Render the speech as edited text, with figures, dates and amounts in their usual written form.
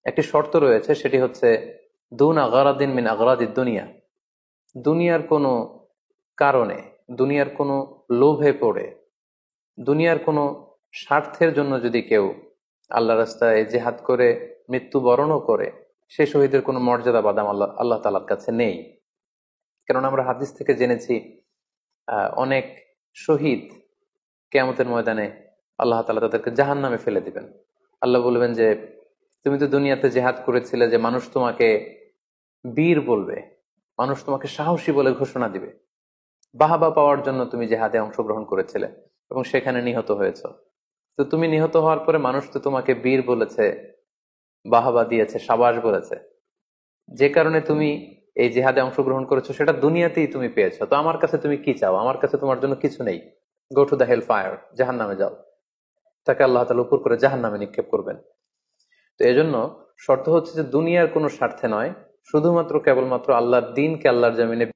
একটি শর্ত রয়েছে, সেটি হচ্ছে দুন আগারাদিন মিন আগারাদিদ দুনিয়া। দুনিয়ার কোনো কারণে, দুনিয়ার কোনো লোভে পড়ে, দুনিয়ার কোনো স্বার্থের জন্য যদি কেউ আল্লাহ রাস্তায় জেহাদ করে মৃত্যুবরণও করে, সে শহীদের কোনো মর্যাদা বাদাম আল্লাহ আল্লাহ তাআলার কাছে নেই। কেননা আমরা হাদিস থেকে জেনেছি অনেক শহীদ কিয়ামতের ময়দানে আল্লাহ তাআলা তাদেরকে জাহান্নামে ফেলে দিবেন। আল্লাহ বলবেন যে তুমি তো দুনিয়াতে জেহাদ করেছিলে, যে মানুষ তোমাকে বীর বলবে, মানুষ তোমাকে সাহসী বলে ঘোষণা দিবে, বাহাবা পাওয়ার জন্য তুমি জেহাদে অংশগ্রহণ করেছিলে এবং সেখানে নিহত হয়েছ। তো তুমি নিহত হওয়ার পরে মানুষ তো তোমাকে বীর বলেছে, বাহাবা দিয়েছে, সাবাস বলেছে, যে কারণে তুমি এই জিহাদে অংশগ্রহণ করেছো সেটা দুনিয়াতেই তুমি পেয়েছো। তো আমার কাছে তুমি কি চাও? আমার কাছে তোমার জন্য কিছু নেই। Go to the hell fire, জাহান নামে যাও। তাকে আল্লাহ তাআলা উপর করে জাহান নামে নিক্ষেপ করবেন। তো এজন্য শর্ত হচ্ছে যে দুনিয়ার কোনো স্বার্থে নয়, শুধুমাত্র কেবলমাত্র আল্লাহর দিনকে আল্লাহর জমিনে